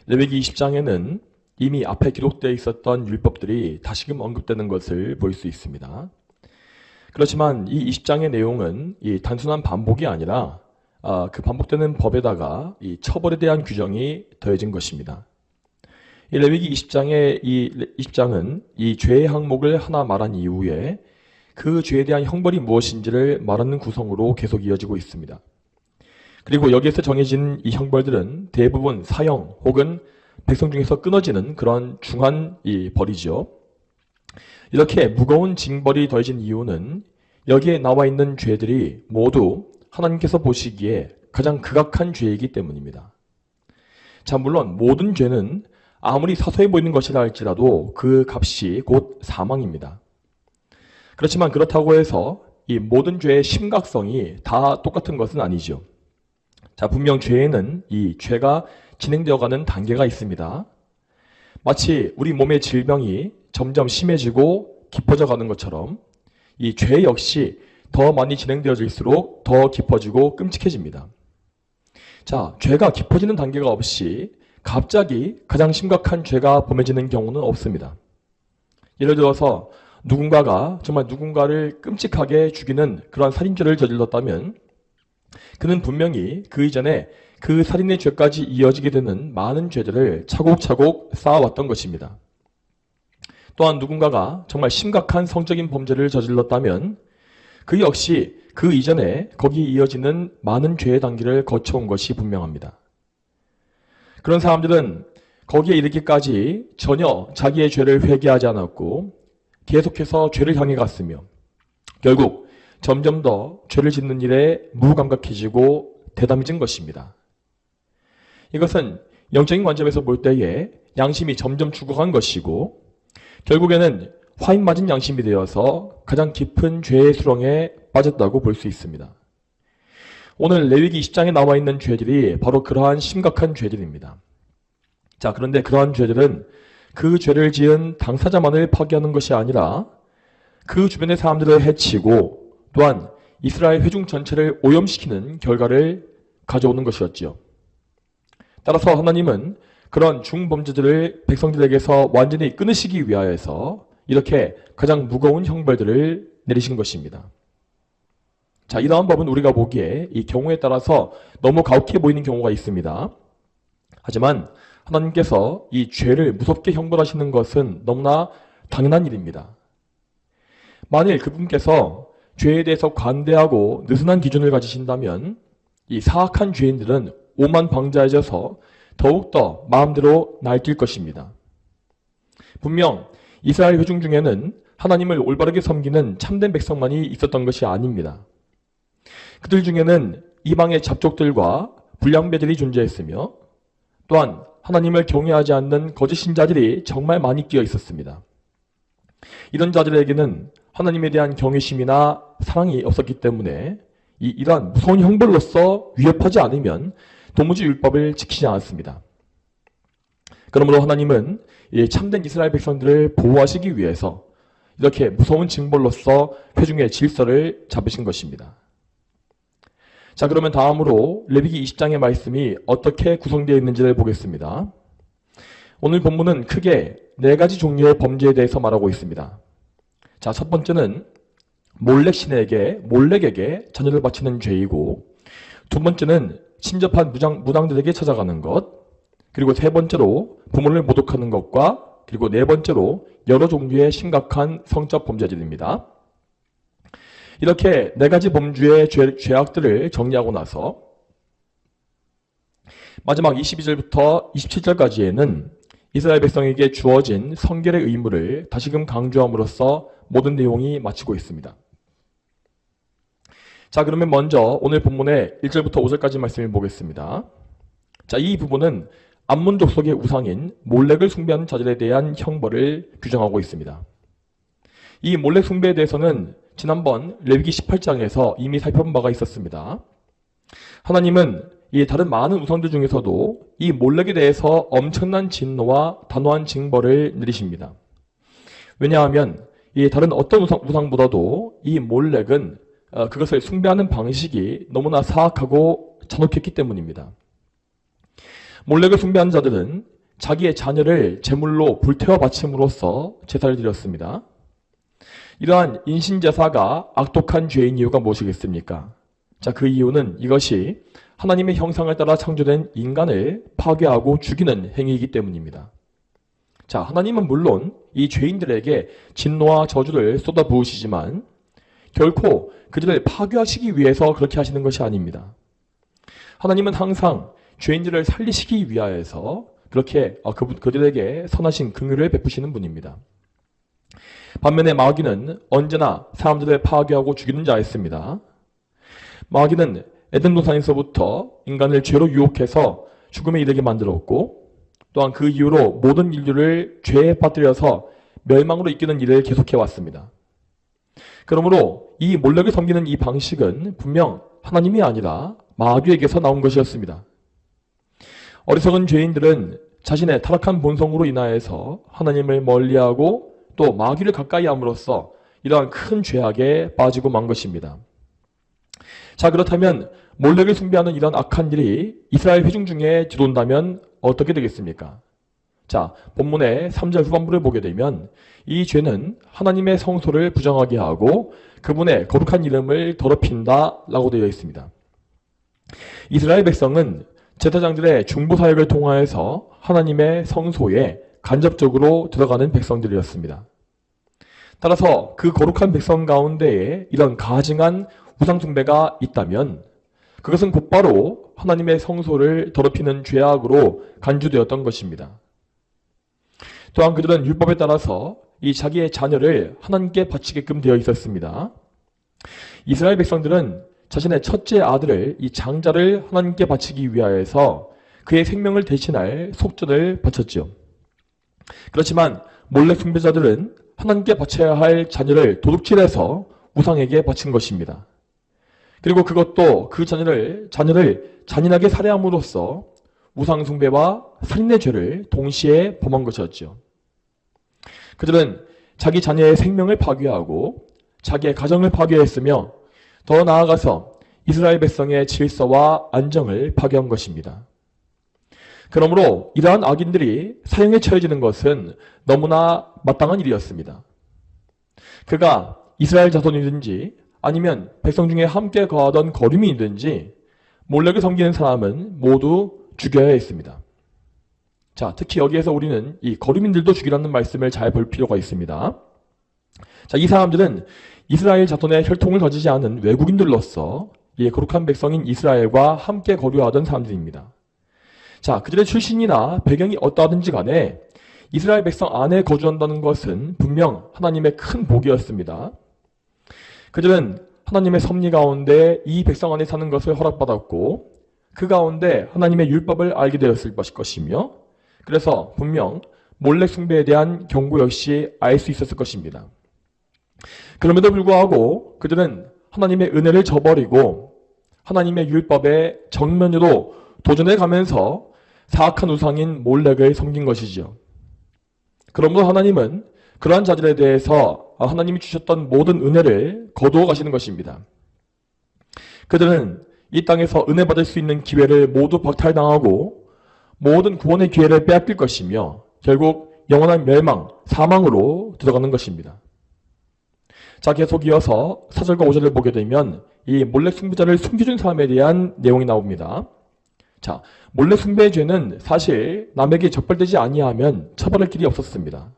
레위기 20장에는 이미 앞에 기록되어 있었던 율법들이 다시금 언급되는 것을 볼 수 있습니다. 그렇지만 이 20장의 내용은 이 단순한 반복이 아니라 그 반복되는 법에다가 이 처벌에 대한 규정이 더해진 것입니다. 이 레위기 20장은 이 죄의 항목을 하나 말한 이후에 그 죄에 대한 형벌이 무엇인지를 말하는 구성으로 계속 이어지고 있습니다. 그리고 여기에서 정해진 이 형벌들은 대부분 사형 혹은 백성 중에서 끊어지는 그런 중한 이 벌이죠. 이렇게 무거운 징벌이 더해진 이유는 여기에 나와 있는 죄들이 모두 하나님께서 보시기에 가장 극악한 죄이기 때문입니다. 자, 물론 모든 죄는 아무리 사소해 보이는 것이라 할지라도 그 값이 곧 사망입니다. 그렇지만 그렇다고 해서 이 모든 죄의 심각성이 다 똑같은 것은 아니죠. 자, 분명 죄에는 이 죄가 진행되어가는 단계가 있습니다. 마치 우리 몸의 질병이 점점 심해지고 깊어져 가는 것처럼 이 죄 역시 더 많이 진행되어질수록 더 깊어지고 끔찍해집니다. 자, 죄가 깊어지는 단계가 없이 갑자기 가장 심각한 죄가 범해지는 경우는 없습니다. 예를 들어서 누군가가 정말 누군가를 끔찍하게 죽이는 그런 살인죄를 저질렀다면 그는 분명히 그 이전에 그 살인의 죄까지 이어지게 되는 많은 죄들을 차곡차곡 쌓아왔던 것입니다. 또한 누군가가 정말 심각한 성적인 범죄를 저질렀다면 그 역시 그 이전에 거기에 이어지는 많은 죄의 단계를 거쳐온 것이 분명합니다. 그런 사람들은 거기에 이르기까지 전혀 자기의 죄를 회개하지 않았고 계속해서 죄를 향해 갔으며 결국 점점 더 죄를 짓는 일에 무감각해지고 대담해진 것입니다. 이것은 영적인 관점에서 볼 때에 양심이 점점 죽어간 것이고 결국에는 화인 맞은 양심이 되어서 가장 깊은 죄의 수렁에 빠졌다고 볼 수 있습니다. 오늘 레위기 20장에 나와 있는 죄들이 바로 그러한 심각한 죄들입니다. 자, 그런데 그러한 죄들은 그 죄를 지은 당사자만을 파괴하는 것이 아니라 그 주변의 사람들을 해치고 또한 이스라엘 회중 전체를 오염시키는 결과를 가져오는 것이었지요. 따라서 하나님은 그런 중범죄들을 백성들에게서 완전히 끊으시기 위하여서 이렇게 가장 무거운 형벌들을 내리신 것입니다. 자, 이러한 법은 우리가 보기에 이 경우에 따라서 너무 가혹해 보이는 경우가 있습니다. 하지만 하나님께서 이 죄를 무섭게 형벌하시는 것은 너무나 당연한 일입니다. 만일 그분께서 죄에 대해서 관대하고 느슨한 기준을 가지신다면 이 사악한 죄인들은 오만방자해져서 더욱더 마음대로 날뛸 것입니다. 분명 이스라엘 회중 중에는 하나님을 올바르게 섬기는 참된 백성만이 있었던 것이 아닙니다. 그들 중에는 이방의 잡족들과 불량배들이 존재했으며 또한 하나님을 경외하지 않는 거짓 신자들이 정말 많이 끼어 있었습니다. 이런 자들에게는 하나님에 대한 경외심이나 사랑이 없었기 때문에 이러한 무서운 형벌로서 위협하지 않으면 도무지 율법을 지키지 않았습니다. 그러므로 하나님은 이 참된 이스라엘 백성들을 보호하시기 위해서 이렇게 무서운 징벌로서 회중의 질서를 잡으신 것입니다. 자, 그러면 다음으로 레위기 20장의 말씀이 어떻게 구성되어 있는지를 보겠습니다. 오늘 본문은 크게 4가지 종류의 범죄에 대해서 말하고 있습니다. 자, 첫 번째는 몰렉에게 자녀를 바치는 죄이고, 두 번째는 친접한 무당들에게 찾아가는 것, 그리고 세 번째로 부모를 모독하는 것과 그리고 네 번째로 여러 종류의 심각한 성적 범죄들입니다. 이렇게 4가지 범주의 죄악들을 정리하고 나서 마지막 22절부터 27절까지에는 이스라엘 백성에게 주어진 성결의 의무를 다시금 강조함으로써 모든 내용이 마치고 있습니다. 자, 그러면 먼저 오늘 본문의 1절부터 5절까지 말씀을 보겠습니다. 자, 이 부분은 암몬 족속의 우상인 몰렉을 숭배하는 자들에 대한 형벌을 규정하고 있습니다. 이 몰렉 숭배에 대해서는 지난번 레위기 18장에서 이미 살펴본 바가 있었습니다. 하나님은 이 다른 많은 우상들 중에서도 이 몰렉에 대해서 엄청난 진노와 단호한 징벌을 내리십니다. 왜냐하면 이 다른 어떤 우상보다도 이 몰렉은 그것을 숭배하는 방식이 너무나 사악하고 잔혹했기 때문입니다. 몰렉을 숭배하는 자들은 자기의 자녀를 제물로 불태워 바침으로써 제사를 드렸습니다. 이러한 인신제사가 악독한 죄인 이유가 무엇이겠습니까? 자, 그 이유는 이것이 하나님의 형상을 따라 창조된 인간을 파괴하고 죽이는 행위이기 때문입니다. 자, 하나님은 물론 이 죄인들에게 진노와 저주를 쏟아부으시지만 결코 그들을 파괴하시기 위해서 그렇게 하시는 것이 아닙니다. 하나님은 항상 죄인들을 살리시기 위하여서 그렇게 그들에게 선하신 긍휼을 베푸시는 분입니다. 반면에 마귀는 언제나 사람들을 파괴하고 죽이는 자였습니다. 마귀는 에덴 동산에서부터 인간을 죄로 유혹해서 죽음에 이르게 만들었고 또한 그 이후로 모든 인류를 죄에 빠뜨려서 멸망으로 이끄는 일을 계속해 왔습니다. 그러므로 이 몰렉을 섬기는 이 방식은 분명 하나님이 아니라 마귀에게서 나온 것이었습니다. 어리석은 죄인들은 자신의 타락한 본성으로 인하여서 하나님을 멀리하고 또 마귀를 가까이 함으로써 이러한 큰 죄악에 빠지고 만 것입니다. 자, 그렇다면 몰렉을 숭배하는 이런 악한 일이 이스라엘 회중 중에 들어온다면 어떻게 되겠습니까? 자, 본문의 3절 후반부를 보게 되면 이 죄는 하나님의 성소를 부정하게 하고 그분의 거룩한 이름을 더럽힌다 라고 되어 있습니다. 이스라엘 백성은 제사장들의 중보 사역을 통하여서 하나님의 성소에 간접적으로 들어가는 백성들이었습니다. 따라서 그 거룩한 백성 가운데에 이런 가증한 우상 숭배가 있다면 그것은 곧바로 하나님의 성소를 더럽히는 죄악으로 간주되었던 것입니다. 또한 그들은 율법에 따라서 이 자기의 자녀를 하나님께 바치게끔 되어 있었습니다. 이스라엘 백성들은 자신의 첫째 아들을 이 장자를 하나님께 바치기 위하여서 그의 생명을 대신할 속전을 바쳤죠. 그렇지만 몰렉 숭배자들은 하나님께 바쳐야 할 자녀를 도둑질해서 우상에게 바친 것입니다. 그리고 그것도 그 자녀를 잔인하게 살해함으로써 우상 숭배와 살인의 죄를 동시에 범한 것이었죠. 그들은 자기 자녀의 생명을 파괴하고 자기의 가정을 파괴했으며 더 나아가서 이스라엘 백성의 질서와 안정을 파괴한 것입니다. 그러므로 이러한 악인들이 사형에 처해지는 것은 너무나 마땅한 일이었습니다. 그가 이스라엘 자손이든지 아니면 백성 중에 함께 거하던 거류민이든지 몰렉을 섬기는 사람은 모두 죽여야 했습니다. 자, 특히 여기에서 우리는 이 거류민들도 죽이라는 말씀을 잘 볼 필요가 있습니다. 자, 이 사람들은 이스라엘 자손의 혈통을 가지지 않은 외국인들로서 이 거룩한 백성인 이스라엘과 함께 거류하던 사람들입니다. 자, 그들의 출신이나 배경이 어떠하든지 간에 이스라엘 백성 안에 거주한다는 것은 분명 하나님의 큰 복이었습니다. 그들은 하나님의 섭리 가운데 이 백성 안에 사는 것을 허락받았고 그 가운데 하나님의 율법을 알게 되었을 것이며 그래서 분명 몰렉 숭배에 대한 경고 역시 알 수 있었을 것입니다. 그럼에도 불구하고 그들은 하나님의 은혜를 저버리고 하나님의 율법에 정면으로 도전해 가면서 사악한 우상인 몰렉을 섬긴 것이죠. 그러므로 하나님은 그러한 자들에 대해서 하나님이 주셨던 모든 은혜를 거두어 가시는 것입니다. 그들은 이 땅에서 은혜 받을 수 있는 기회를 모두 박탈당하고 모든 구원의 기회를 빼앗길 것이며 결국 영원한 멸망, 사망으로 들어가는 것입니다. 자, 계속 이어서 4절과 5절을 보게 되면 이 몰렉 숭배자를 숨겨준 사람에 대한 내용이 나옵니다. 자, 몰렉 숭배의 죄는 사실 남에게 적발되지 아니하면 처벌할 길이 없었습니다.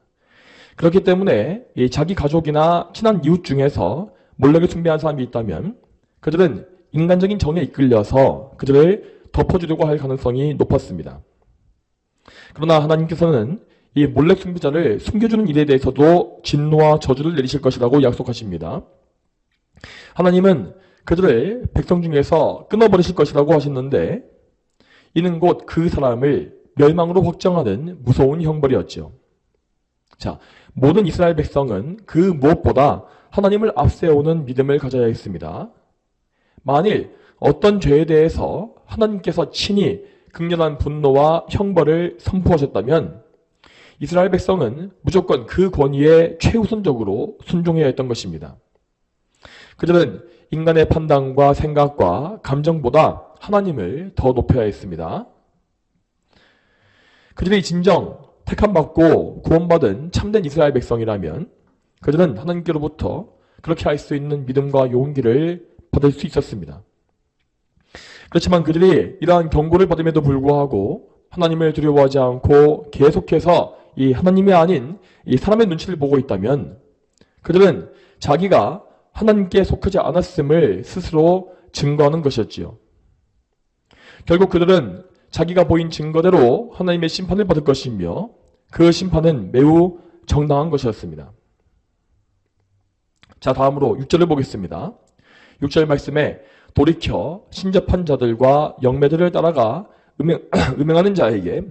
그렇기 때문에 이 자기 가족이나 친한 이웃 중에서 몰렉을 숭배한 사람이 있다면 그들은 인간적인 정에 이끌려서 그들을 덮어주려고 할 가능성이 높았습니다. 그러나 하나님께서는 이 몰렉 숭배자를 숨겨주는 일에 대해서도 진노와 저주를 내리실 것이라고 약속하십니다. 하나님은 그들을 백성 중에서 끊어버리실 것이라고 하셨는데 이는 곧 그 사람을 멸망으로 확정하는 무서운 형벌이었죠. 자, 모든 이스라엘 백성은 그 무엇보다 하나님을 앞세우는 믿음을 가져야 했습니다. 만일 어떤 죄에 대해서 하나님께서 친히 극렬한 분노와 형벌을 선포하셨다면 이스라엘 백성은 무조건 그 권위에 최우선적으로 순종해야 했던 것입니다. 그들은 인간의 판단과 생각과 감정보다 하나님을 더 높여야 했습니다. 그들이 진정 택함받고 구원받은 참된 이스라엘 백성이라면 그들은 하나님께로부터 그렇게 할 수 있는 믿음과 용기를 받을 수 있었습니다. 그렇지만 그들이 이러한 경고를 받음에도 불구하고 하나님을 두려워하지 않고 계속해서 이 하나님이 아닌 이 사람의 눈치를 보고 있다면 그들은 자기가 하나님께 속하지 않았음을 스스로 증거하는 것이었지요. 결국 그들은 자기가 보인 증거대로 하나님의 심판을 받을 것이며 그 심판은 매우 정당한 것이었습니다. 자, 다음으로 6절을 보겠습니다. 6절 말씀에 돌이켜 신접한 자들과 영매들을 따라가 음행하는 자에게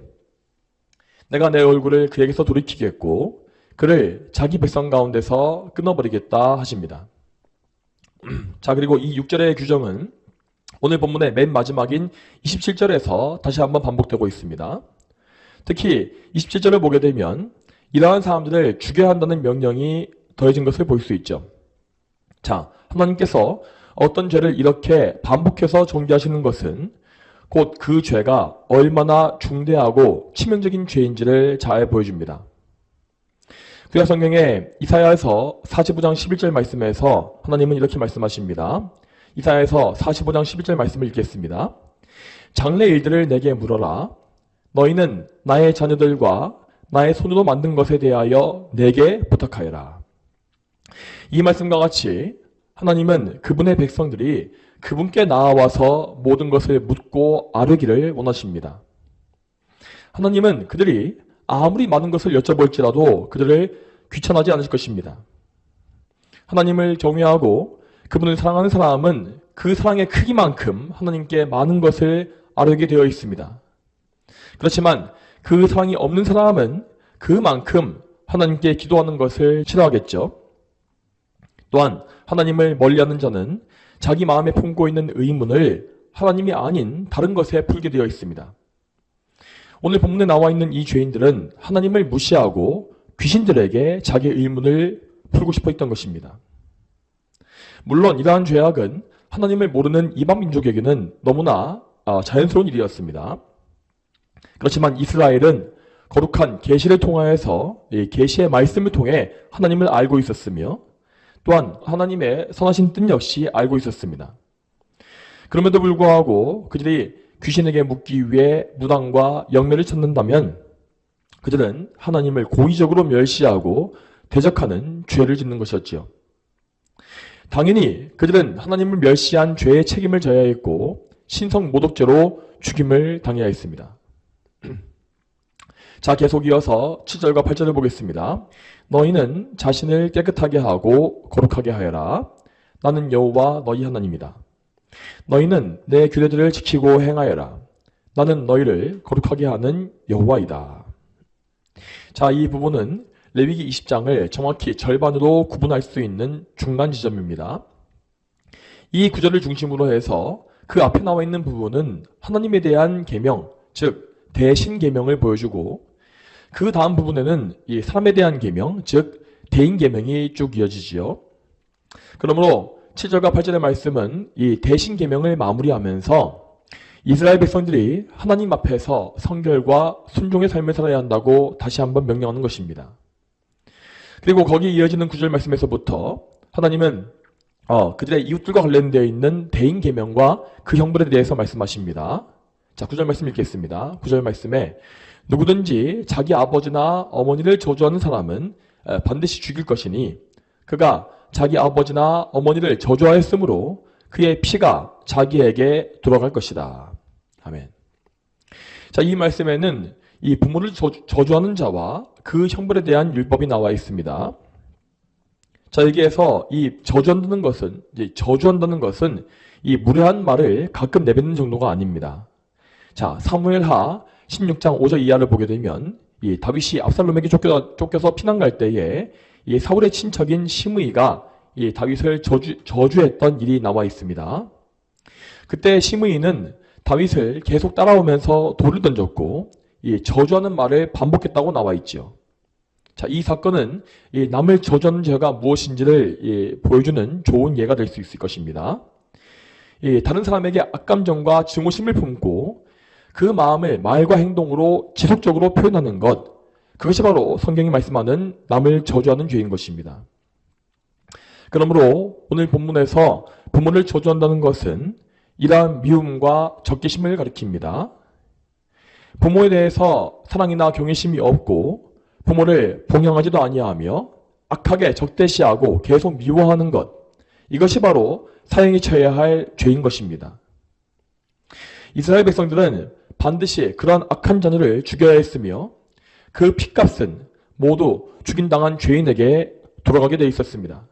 내가 내 얼굴을 그에게서 돌이키겠고 그를 자기 백성 가운데서 끊어버리겠다 하십니다. 자, 그리고 이 6절의 규정은 오늘 본문의 맨 마지막인 27절에서 다시 한번 반복되고 있습니다. 특히 27절을 보게 되면 이러한 사람들을 죽여야 한다는 명령이 더해진 것을 볼 수 있죠. 자, 하나님께서 어떤 죄를 이렇게 반복해서 정죄하시는 것은 곧 그 죄가 얼마나 중대하고 치명적인 죄인지를 잘 보여줍니다. 구약 성경에 이사야에서 45장 11절 말씀에서 하나님은 이렇게 말씀하십니다. 이사야에서 45장 11절 말씀을 읽겠습니다. 장래 일들을 내게 물어라. 너희는 나의 자녀들과 나의 손으로 만든 것에 대하여 내게 부탁하여라. 이 말씀과 같이 하나님은 그분의 백성들이 그분께 나아와서 모든 것을 묻고 아뢰기를 원하십니다. 하나님은 그들이 아무리 많은 것을 여쭤볼지라도 그들을 귀찮아하지 않으실 것입니다. 하나님을 경외하고 그분을 사랑하는 사람은 그 사랑의 크기만큼 하나님께 많은 것을 아뢰게 되어 있습니다. 그렇지만 그 사랑이 없는 사람은 그만큼 하나님께 기도하는 것을 싫어하겠죠. 또한 하나님을 멀리하는 자는 자기 마음에 품고 있는 의문을 하나님이 아닌 다른 것에 풀게 되어 있습니다. 오늘 본문에 나와 있는 이 죄인들은 하나님을 무시하고 귀신들에게 자기의 의문을 풀고 싶어 했던 것입니다. 물론 이러한 죄악은 하나님을 모르는 이방 민족에게는 너무나 자연스러운 일이었습니다. 그렇지만 이스라엘은 거룩한 계시를 통하여서 이 계시의 말씀을 통해 하나님을 알고 있었으며 또한 하나님의 선하신 뜻 역시 알고 있었습니다. 그럼에도 불구하고 그들이 귀신에게 묻기 위해 무당과 영매를 찾는다면 그들은 하나님을 고의적으로 멸시하고 대적하는 죄를 짓는 것이었지요. 당연히 그들은 하나님을 멸시한 죄의 책임을 져야 했고 신성 모독죄로 죽임을 당해야 했습니다. 자, 계속 이어서 7절과 8절을 보겠습니다. 너희는 자신을 깨끗하게 하고 거룩하게 하여라. 나는 여호와 너희 하나님이다. 너희는 내 규례들을 지키고 행하여라. 나는 너희를 거룩하게 하는 여호와이다. 자, 이 부분은 레위기 20장을 정확히 절반으로 구분할 수 있는 중간 지점입니다. 이 구절을 중심으로 해서 그 앞에 나와 있는 부분은 하나님에 대한 계명, 즉 대신 계명을 보여주고 그 다음 부분에는 이 사람에 대한 계명, 즉 대인 계명이 쭉 이어지지요. 그러므로 7절과 8절의 말씀은 이 대신 계명을 마무리하면서 이스라엘 백성들이 하나님 앞에서 성결과 순종의 삶을 살아야 한다고 다시 한번 명령하는 것입니다. 그리고 거기에 이어지는 9절 말씀에서부터 하나님은 그들의 이웃들과 관련되어 있는 대인 계명과 그 형벌에 대해서 말씀하십니다. 자, 9절 말씀 읽겠습니다. 9절 말씀에 누구든지 자기 아버지나 어머니를 저주하는 사람은 반드시 죽일 것이니 그가 자기 아버지나 어머니를 저주하였으므로 그의 피가 자기에게 돌아갈 것이다. 아멘. 자, 이 말씀에는 이 부모를 저주하는 자와 그 형벌에 대한 율법이 나와 있습니다. 자, 여기에서 이 저주한다는 것은 이 무례한 말을 가끔 내뱉는 정도가 아닙니다. 자, 사무엘하 16장 5절 이하를 보게 되면 이 다윗이 압살롬에게 쫓겨서 피난 갈 때에 이 사울의 친척인 시므이가 이 다윗을 저주했던 일이 나와 있습니다. 그때 시므이는 다윗을 계속 따라오면서 돌을 던졌고 이 저주하는 말을 반복했다고 나와 있죠. 자, 이 사건은 이 남을 저주하는 죄가 무엇인지를 보여주는 좋은 예가 될 수 있을 것입니다. 다른 사람에게 악감정과 증오심을 품고 그 마음을 말과 행동으로 지속적으로 표현하는 것, 그것이 바로 성경이 말씀하는 남을 저주하는 죄인 것입니다. 그러므로 오늘 본문에서 부모를 저주한다는 것은 이러한 미움과 적개심을 가리킵니다. 부모에 대해서 사랑이나 경외심이 없고 부모를 봉양하지도 아니하며 악하게 적대시하고 계속 미워하는 것, 이것이 바로 사형이 쳐야 할 죄인 것입니다. 이스라엘 백성들은 반드시 그러한 악한 자녀를 죽여야 했으며 그 핏값은 모두 죽임당한 죄인에게 돌아가게 되어 있었습니다.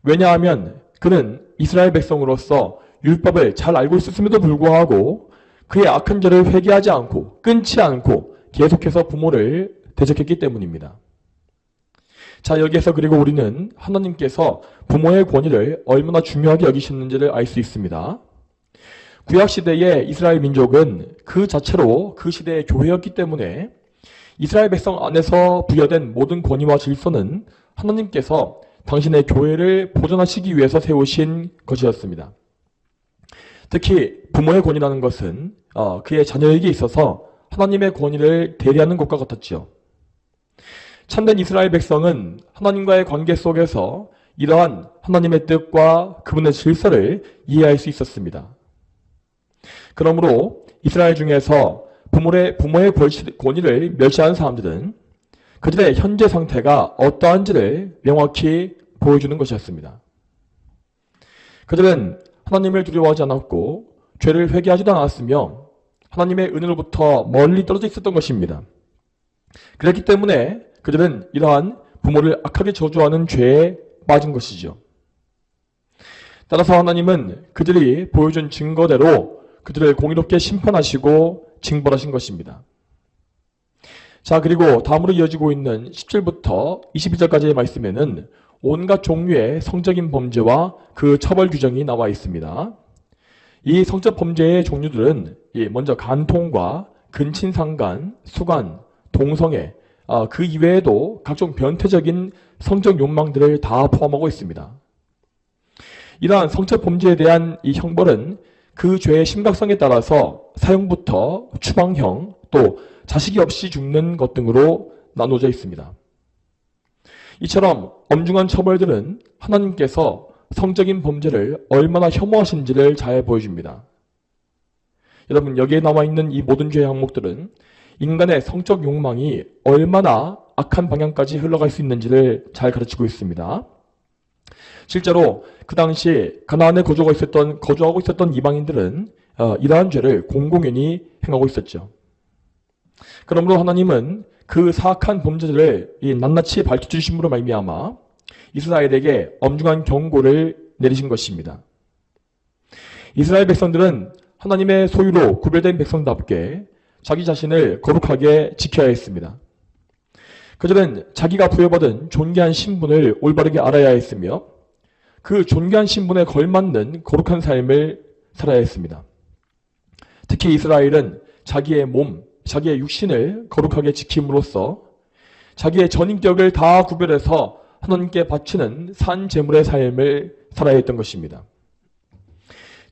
왜냐하면 그는 이스라엘 백성으로서 율법을 잘 알고 있었음에도 불구하고 그의 악한 죄를 회개하지 않고 끊지 않고 계속해서 부모를 대적했기 때문입니다. 자, 여기에서 그리고 우리는 하나님께서 부모의 권위를 얼마나 중요하게 여기셨는지를 알 수 있습니다. 구약시대의 이스라엘 민족은 그 자체로 그 시대의 교회였기 때문에 이스라엘 백성 안에서 부여된 모든 권위와 질서는 하나님께서 당신의 교회를 보존하시기 위해서 세우신 것이었습니다. 특히 부모의 권위라는 것은 그의 자녀에게 있어서 하나님의 권위를 대리하는 것과 같았지요. 참된 이스라엘 백성은 하나님과의 관계 속에서 이러한 하나님의 뜻과 그분의 질서를 이해할 수 있었습니다. 그러므로 이스라엘 중에서 부모의 권위를 멸시하는 사람들은 그들의 현재 상태가 어떠한지를 명확히 보여주는 것이었습니다. 그들은 하나님을 두려워하지 않았고 죄를 회개하지도 않았으며 하나님의 은혜로부터 멀리 떨어져 있었던 것입니다. 그렇기 때문에 그들은 이러한 부모를 악하게 저주하는 죄에 빠진 것이죠. 따라서 하나님은 그들이 보여준 증거대로 그들을 공의롭게 심판하시고 징벌하신 것입니다. 자, 그리고 다음으로 이어지고 있는 10절부터 22절까지의 말씀에는 온갖 종류의 성적인 범죄와 그 처벌 규정이 나와 있습니다. 이 성적 범죄의 종류들은 먼저 간통과 근친상간, 수간, 동성애, 그 이외에도 각종 변태적인 성적 욕망들을 다 포함하고 있습니다. 이러한 성적 범죄에 대한 이 형벌은 그 죄의 심각성에 따라서 사형부터 추방형, 또 자식이 없이 죽는 것 등으로 나눠져 있습니다. 이처럼 엄중한 처벌들은 하나님께서 성적인 범죄를 얼마나 혐오하신지를 잘 보여줍니다. 여러분, 여기에 나와 있는 이 모든 죄의 항목들은 인간의 성적 욕망이 얼마나 악한 방향까지 흘러갈 수 있는지를 잘 가르치고 있습니다. 실제로 그 당시 가나안에 거주하고 있었던 이방인들은 이러한 죄를 공공연히 행하고 있었죠. 그러므로 하나님은 그 사악한 범죄들을 낱낱이 밝혀주심으로 말미암아 이스라엘에게 엄중한 경고를 내리신 것입니다. 이스라엘 백성들은 하나님의 소유로 구별된 백성답게 자기 자신을 거룩하게 지켜야 했습니다. 그들은 자기가 부여받은 존귀한 신분을 올바르게 알아야 했으며 그 존귀한 신분에 걸맞는 거룩한 삶을 살아야 했습니다. 특히 이스라엘은 자기의 몸, 자기의 육신을 거룩하게 지킴으로써 자기의 전인격을 다 구별해서 하나님께 바치는 산 제물의 삶을 살아야 했던 것입니다.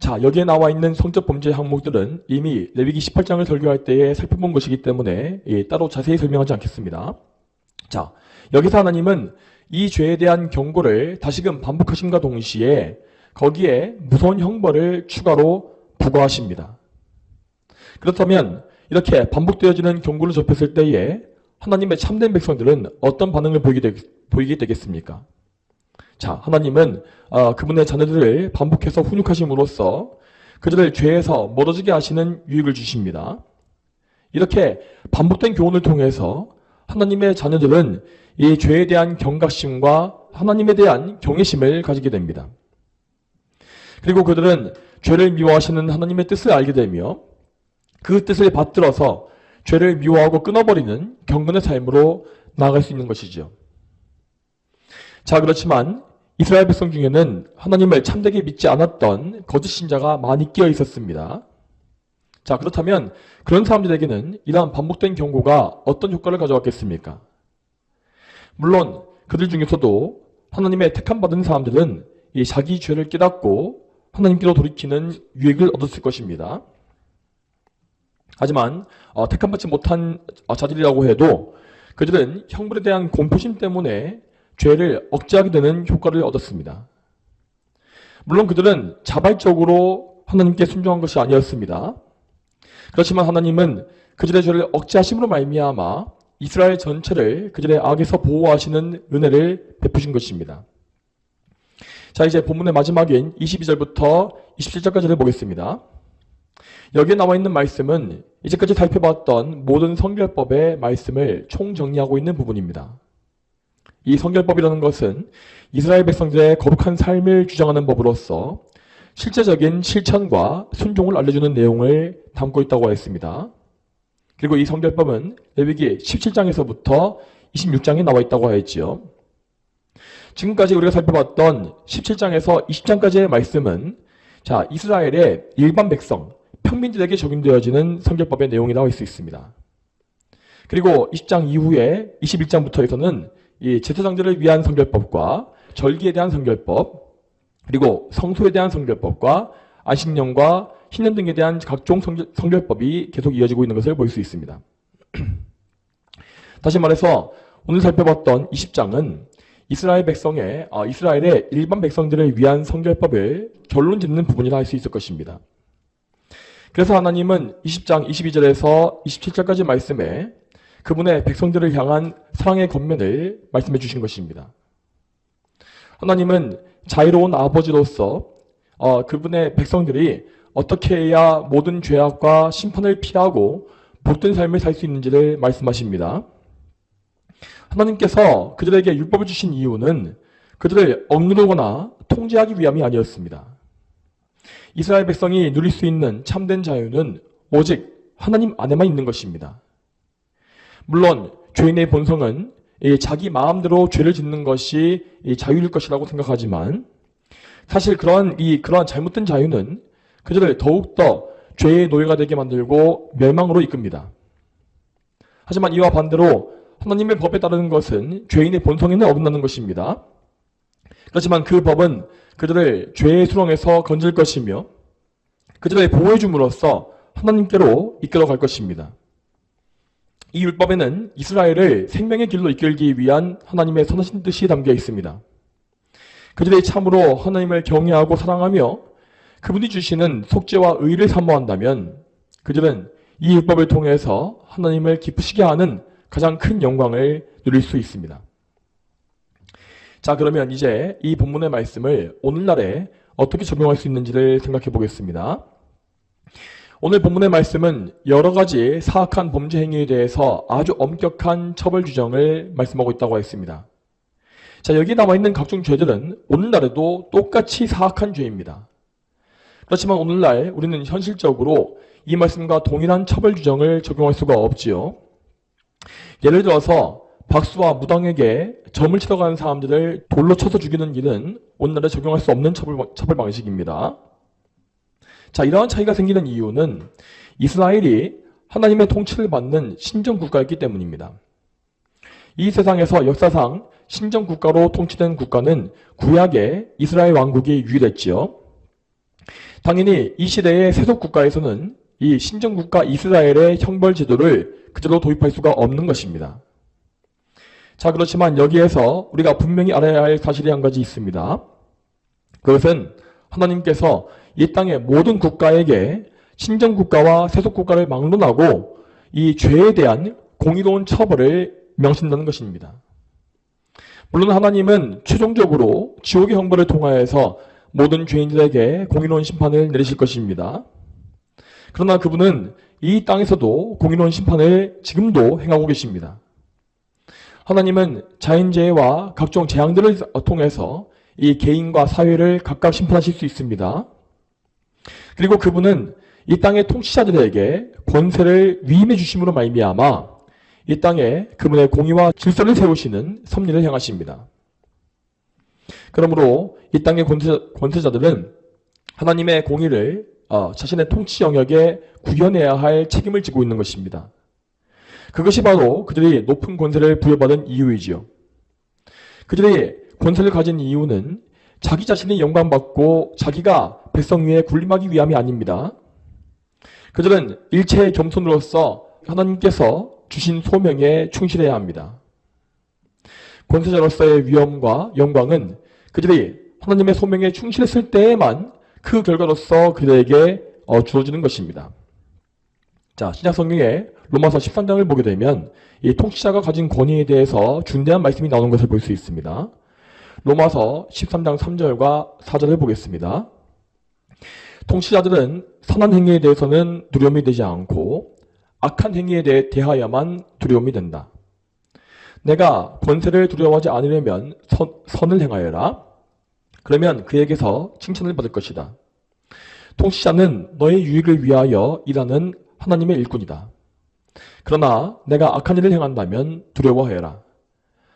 자, 여기에 나와 있는 성적 범죄 항목들은 이미 레위기 18장을 설교할 때에 살펴본 것이기 때문에 따로 자세히 설명하지 않겠습니다. 자, 여기서 하나님은 이 죄에 대한 경고를 다시금 반복하심과 동시에 거기에 무서운 형벌을 추가로 부과하십니다. 그렇다면 이렇게 반복되어지는 경고를 접했을 때에 하나님의 참된 백성들은 어떤 반응을 보이게 되겠습니까? 자, 하나님은 그분의 자녀들을 반복해서 훈육하심으로써 그들을 죄에서 멀어지게 하시는 유익을 주십니다. 이렇게 반복된 교훈을 통해서 하나님의 자녀들은 이 죄에 대한 경각심과 하나님에 대한 경외심을 가지게 됩니다. 그리고 그들은 죄를 미워하시는 하나님의 뜻을 알게 되며 그 뜻을 받들어서 죄를 미워하고 끊어버리는 경건의 삶으로 나아갈 수 있는 것이죠. 자, 그렇지만 이스라엘 백성 중에는 하나님을 참되게 믿지 않았던 거짓 신자가 많이 끼어 있었습니다. 자, 그렇다면 그런 사람들에게는 이러한 반복된 경고가 어떤 효과를 가져왔겠습니까? 물론 그들 중에서도 하나님의 택함받은 사람들은 이 자기 죄를 깨닫고 하나님께로 돌이키는 유익을 얻었을 것입니다. 하지만 택함받지 못한 자들이라고 해도 그들은 형벌에 대한 공포심 때문에 죄를 억제하게 되는 효과를 얻었습니다. 물론 그들은 자발적으로 하나님께 순종한 것이 아니었습니다. 그렇지만 하나님은 그들의 죄를 억제하심으로 말미암아 이스라엘 전체를 그들의 악에서 보호하시는 은혜를 베푸신 것입니다. 자, 이제 본문의 마지막인 22절부터 27절까지를 보겠습니다. 여기에 나와 있는 말씀은 이제까지 살펴봤던 모든 성결법의 말씀을 총정리하고 있는 부분입니다. 이 성결법이라는 것은 이스라엘 백성들의 거룩한 삶을 주장하는 법으로서 실제적인 실천과 순종을 알려주는 내용을 담고 있다고 했습니다. 그리고 이 성결법은 레위기 17장에서부터 26장에 나와 있다고 하였지요. 지금까지 우리가 살펴봤던 17장에서 20장까지의 말씀은 자, 이스라엘의 일반 백성, 평민들에게 적용되어지는 성결법의 내용이 나와 있습니다. 그리고 20장 이후에 21장부터에서는 이 제사장들을 위한 성결법과 절기에 대한 성결법, 그리고 성소에 대한 성결법과 안식년과 신년 등에 대한 각종 성결법이 계속 이어지고 있는 것을 볼 수 있습니다. 다시 말해서 오늘 살펴봤던 20장은 이스라엘의 일반 백성들을 위한 성결법을 결론 짓는 부분이라 할 수 있을 것입니다. 그래서 하나님은 20장 22절에서 27절까지 말씀에 그분의 백성들을 향한 사랑의 권면을 말씀해 주신 것입니다. 하나님은 자유로운 아버지로서 그분의 백성들이 어떻게 해야 모든 죄악과 심판을 피하고 복된 삶을 살 수 있는지를 말씀하십니다. 하나님께서 그들에게 율법을 주신 이유는 그들을 억누르거나 통제하기 위함이 아니었습니다. 이스라엘 백성이 누릴 수 있는 참된 자유는 오직 하나님 안에만 있는 것입니다. 물론 죄인의 본성은 자기 마음대로 죄를 짓는 것이 자유일 것이라고 생각하지만 사실 그러한 잘못된 자유는 그들을 더욱더 죄의 노예가 되게 만들고 멸망으로 이끕니다. 하지만 이와 반대로 하나님의 법에 따르는 것은 죄인의 본성에는 어긋나는 것입니다. 그렇지만 그 법은 그들을 죄의 수렁에서 건질 것이며 그들을 보호해 줌으로써 하나님께로 이끌어갈 것입니다. 이 율법에는 이스라엘을 생명의 길로 이끌기 위한 하나님의 선하신 뜻이 담겨 있습니다. 그들이 참으로 하나님을 경외하고 사랑하며 그분이 주시는 속죄와 의를 사모한다면 그들은 이 율법을 통해서 하나님을 기쁘시게 하는 가장 큰 영광을 누릴 수 있습니다. 자, 그러면 이제 이 본문의 말씀을 오늘날에 어떻게 적용할 수 있는지를 생각해 보겠습니다. 오늘 본문의 말씀은 여러 가지 사악한 범죄 행위에 대해서 아주 엄격한 처벌 규정을 말씀하고 있다고 했습니다. 자, 여기 나와 있는 각종 죄들은 오늘날에도 똑같이 사악한 죄입니다. 그렇지만 오늘날 우리는 현실적으로 이 말씀과 동일한 처벌 규정을 적용할 수가 없지요. 예를 들어서 박수와 무당에게 점을 치러 가는 사람들을 돌로 쳐서 죽이는 일은 오늘날에 적용할 수 없는 처벌 방식입니다. 자, 이러한 차이가 생기는 이유는 이스라엘이 하나님의 통치를 받는 신정국가였기 때문입니다. 이 세상에서 역사상 신정국가로 통치된 국가는 구약의 이스라엘 왕국이 유일했지요. 당연히 이 시대의 세속국가에서는 이 신정국가 이스라엘의 형벌제도를 그대로 도입할 수가 없는 것입니다. 자, 그렇지만 여기에서 우리가 분명히 알아야 할 사실이 한 가지 있습니다. 그것은 하나님께서 이 땅의 모든 국가에게 신정국가와 세속국가를 막론하고 이 죄에 대한 공의로운 처벌을 명신다는 것입니다. 물론 하나님은 최종적으로 지옥의 형벌을 통하여서 모든 죄인들에게 공의로운 심판을 내리실 것입니다. 그러나 그분은 이 땅에서도 공의로운 심판을 지금도 행하고 계십니다. 하나님은 자연재해와 각종 재앙들을 통해서 이 개인과 사회를 각각 심판하실 수 있습니다. 그리고 그분은 이 땅의 통치자들에게 권세를 위임해 주심으로 말미암아 이 땅에 그분의 공의와 질서를 세우시는 섭리를 행하십니다. 그러므로 이 땅의 권세자들은 하나님의 공의를 자신의 통치 영역에 구현해야 할 책임을 지고 있는 것입니다. 그것이 바로 그들이 높은 권세를 부여받은 이유이지요. 그들이 권세를 가진 이유는 자기 자신이 영광받고 자기가 백성 위에 군림하기 위함이 아닙니다. 그들은 일체의 겸손으로서 하나님께서 주신 소명에 충실해야 합니다. 권세자로서의 위엄과 영광은 그들이 하나님의 소명에 충실했을 때에만 그 결과로서 그들에게 주어지는 것입니다. 자, 신약성경에 로마서 13장을 보게 되면 이 통치자가 가진 권위에 대해서 중대한 말씀이 나오는 것을 볼 수 있습니다. 로마서 13장 3절과 4절을 보겠습니다. 통치자들은 선한 행위에 대해서는 두려움이 되지 않고 악한 행위에 대하여만 두려움이 된다. 내가 권세를 두려워하지 않으려면 선을 행하여라. 그러면 그에게서 칭찬을 받을 것이다. 통치자는 너의 유익을 위하여 일하는 하나님의 일꾼이다. 그러나 내가 악한 일을 행한다면 두려워하여라.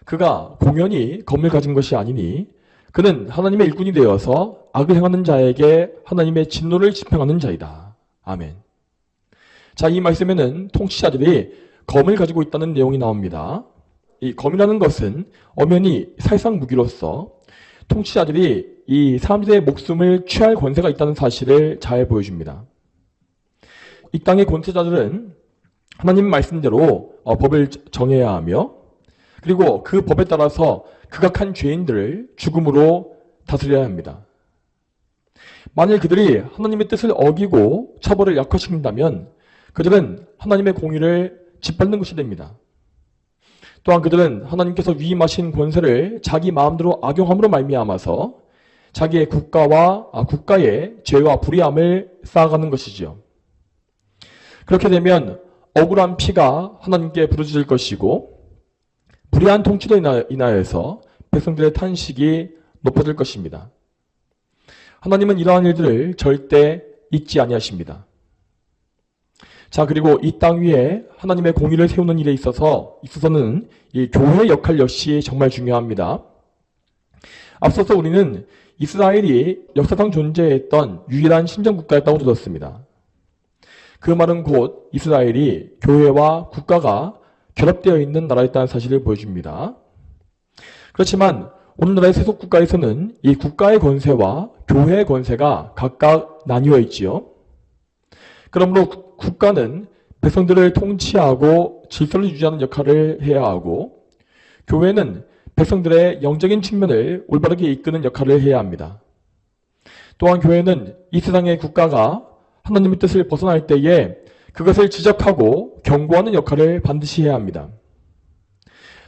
그가 공연히 검을 가진 것이 아니니 그는 하나님의 일꾼이 되어서 악을 행하는 자에게 하나님의 진노를 집행하는 자이다. 아멘. 자, 이 말씀에는 통치자들이 검을 가지고 있다는 내용이 나옵니다. 이 검이라는 것은 엄연히 살상 무기로서 통치자들이 이 사람들의 목숨을 취할 권세가 있다는 사실을 잘 보여줍니다. 이 땅의 권세자들은 하나님 말씀대로 법을 정해야 하며 그리고 그 법에 따라서 극악한 죄인들을 죽음으로 다스려야 합니다. 만일 그들이 하나님의 뜻을 어기고 처벌을 약화시킨다면 그들은 하나님의 공의를 짓밟는 것이 됩니다. 또한 그들은 하나님께서 위임하신 권세를 자기 마음대로 악용함으로 말미암아서 자기의 국가의 죄와 불의함을 쌓아가는 것이지요. 그렇게 되면 억울한 피가 하나님께 부르짖을 것이고 불의한 통치로 인하여서 백성들의 탄식이 높아질 것입니다. 하나님은 이러한 일들을 절대 잊지 아니하십니다. 자, 그리고 이 땅 위에 하나님의 공의를 세우는 일에 있어서는 이 교회의 역할 역시 정말 중요합니다. 앞서서 우리는 이스라엘이 역사상 존재했던 유일한 신정국가였다고 들었습니다. 그 말은 곧 이스라엘이 교회와 국가가 결합되어 있는 나라였다는 사실을 보여줍니다. 그렇지만 오늘날의 세속국가에서는 이 국가의 권세와 교회의 권세가 각각 나뉘어 있지요. 그러므로 국가는 백성들을 통치하고 질서를 유지하는 역할을 해야 하고 교회는 백성들의 영적인 측면을 올바르게 이끄는 역할을 해야 합니다. 또한 교회는 이 세상의 국가가 하나님의 뜻을 벗어날 때에 그것을 지적하고 경고하는 역할을 반드시 해야 합니다.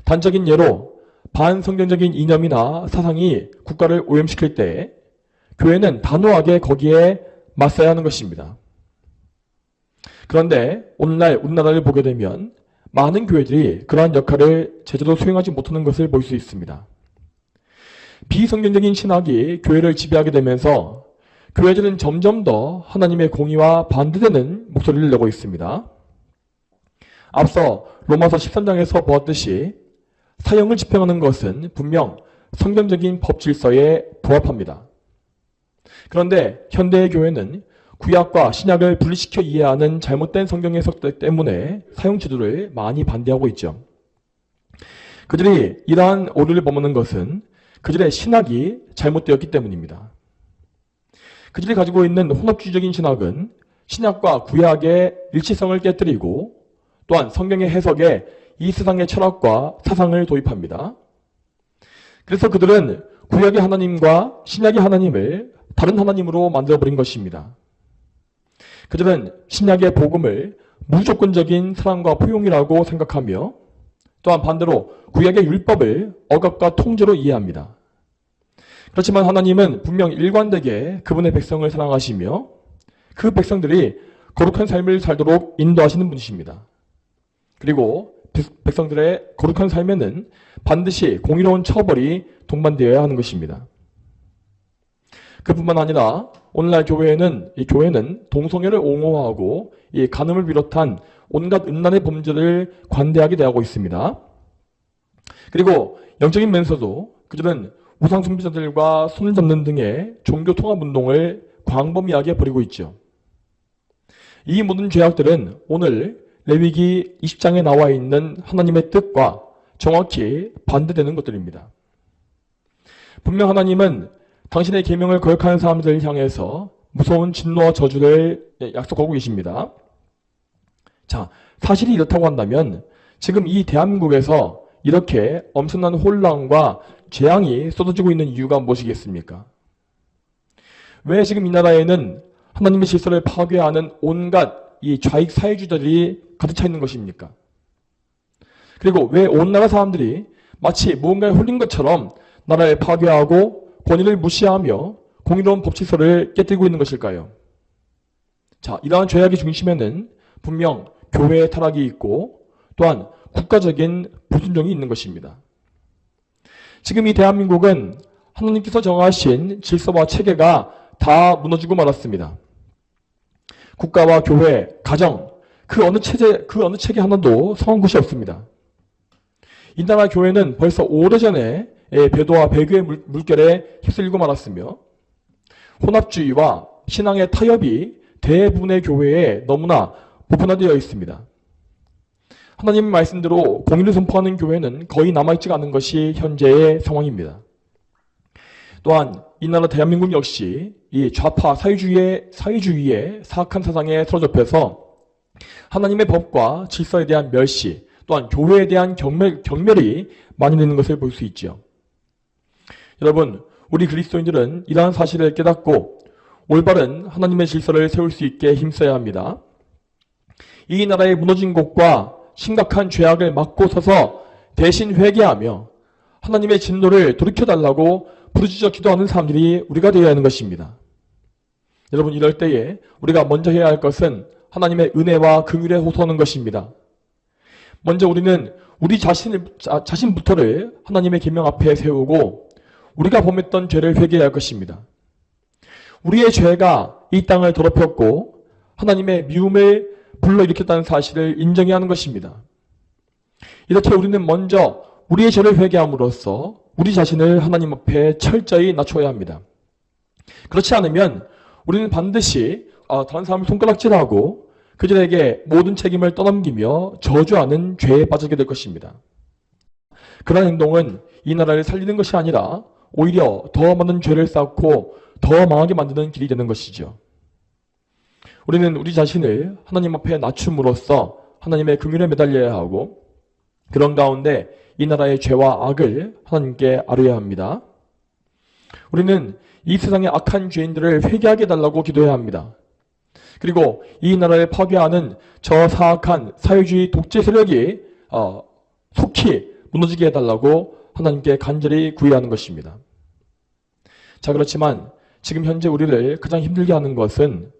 단적인 예로 반성경적인 이념이나 사상이 국가를 오염시킬 때 교회는 단호하게 거기에 맞서야 하는 것입니다. 그런데 오늘날 우리나라를 보게 되면 많은 교회들이 그러한 역할을 제대로 수행하지 못하는 것을 볼 수 있습니다. 비성경적인 신학이 교회를 지배하게 되면서 교회들은 점점 더 하나님의 공의와 반대되는 목소리를 내고 있습니다. 앞서 로마서 13장에서 보았듯이 사형을 집행하는 것은 분명 성경적인 법 질서에 부합합니다. 그런데 현대의 교회는 구약과 신약을 분리시켜 이해하는 잘못된 성경 해석 때문에 사형 제도를 많이 반대하고 있죠. 그들이 이러한 오류를 범하는 것은 그들의 신학이 잘못되었기 때문입니다. 그들이 가지고 있는 혼합주의적인 신학은 신약과 구약의 일치성을 깨뜨리고 또한 성경의 해석에 이 세상의 철학과 사상을 도입합니다. 그래서 그들은 구약의 하나님과 신약의 하나님을 다른 하나님으로 만들어버린 것입니다. 그들은 신약의 복음을 무조건적인 사랑과 포용이라고 생각하며 또한 반대로 구약의 율법을 억압과 통제로 이해합니다. 그렇지만 하나님은 분명 일관되게 그분의 백성을 사랑하시며 그 백성들이 거룩한 삶을 살도록 인도하시는 분이십니다. 그리고 백성들의 거룩한 삶에는 반드시 공의로운 처벌이 동반되어야 하는 것입니다. 그뿐만 아니라 오늘날 교회는 동성애를 옹호하고 이 간음을 비롯한 온갖 음란의 범죄를 관대하게 대하고 있습니다. 그리고 영적인 면에서도 그들은 우상 숭배자들과 손을 잡는 등의 종교 통합 운동을 광범위하게 벌이고 있죠. 이 모든 죄악들은 오늘 레위기 20장에 나와 있는 하나님의 뜻과 정확히 반대되는 것들입니다. 분명 하나님은 당신의 계명을 거역하는 사람들을 향해서 무서운 진노와 저주를 약속하고 계십니다. 자, 사실이 이렇다고 한다면 지금 이 대한민국에서 이렇게 엄청난 혼란과 재앙이 쏟아지고 있는 이유가 무엇이겠습니까? 왜 지금 이 나라에는 하나님의 질서를 파괴하는 온갖 이 좌익 사회주의자들이 가득 차 있는 것입니까? 그리고 왜 온 나라 사람들이 마치 무언가에 홀린 것처럼 나라를 파괴하고 권위를 무시하며 공의로운 법 질서를 깨뜨리고 있는 것일까요? 자, 이러한 죄악의 중심에는 분명 교회의 타락이 있고 또한 국가적인 불순종이 있는 것입니다. 지금 이 대한민국은 하나님께서 정하신 질서와 체계가 다 무너지고 말았습니다. 국가와 교회, 가정, 그 어느 체계 하나도 성한 곳이 없습니다. 이 나라 교회는 벌써 오래전에 배도와 배교의 물결에 휩쓸리고 말았으며 혼합주의와 신앙의 타협이 대부분의 교회에 너무나 보편화되어 있습니다. 하나님의 말씀대로 공의를 선포하는 교회는 거의 남아있지 않은 것이 현재의 상황입니다. 또한 이 나라 대한민국 역시 이 좌파 사회주의의 사악한 사상에 사로잡혀서 하나님의 법과 질서에 대한 멸시, 또한 교회에 대한 경멸이 많이 되는 것을 볼 수 있죠. 여러분, 우리 그리스도인들은 이러한 사실을 깨닫고 올바른 하나님의 질서를 세울 수 있게 힘써야 합니다. 이 나라의 무너진 곳과 심각한 죄악을 막고 서서 대신 회개하며 하나님의 진노를 돌이켜달라고 부르짖어 기도하는 사람들이 우리가 되어야 하는 것입니다. 여러분, 이럴 때에 우리가 먼저 해야 할 것은 하나님의 은혜와 긍휼에 호소하는 것입니다. 먼저 우리는 우리 자신부터를 하나님의 계명 앞에 세우고 우리가 범했던 죄를 회개해야 할 것입니다. 우리의 죄가 이 땅을 더럽혔고 하나님의 미움을 불러일으켰다는 사실을 인정해야 하는 것입니다. 이렇게 우리는 먼저 우리의 죄를 회개함으로써 우리 자신을 하나님 앞에 철저히 낮춰야 합니다. 그렇지 않으면 우리는 반드시 다른 사람을 손가락질하고 그들에게 모든 책임을 떠넘기며 저주하는 죄에 빠지게 될 것입니다. 그런 행동은 이 나라를 살리는 것이 아니라 오히려 더 많은 죄를 쌓고 더 망하게 만드는 길이 되는 것이죠. 우리는 우리 자신을 하나님 앞에 낮춤으로써 하나님의 긍휼에 매달려야 하고 그런 가운데 이 나라의 죄와 악을 하나님께 아뢰야 합니다. 우리는 이 세상의 악한 죄인들을 회개하게 해달라고 기도해야 합니다. 그리고 이 나라를 파괴하는 저 사악한 사회주의 독재 세력이 속히 무너지게 해달라고 하나님께 간절히 구해야 하는 것입니다. 자, 그렇지만 지금 현재 우리를 가장 힘들게 하는 것은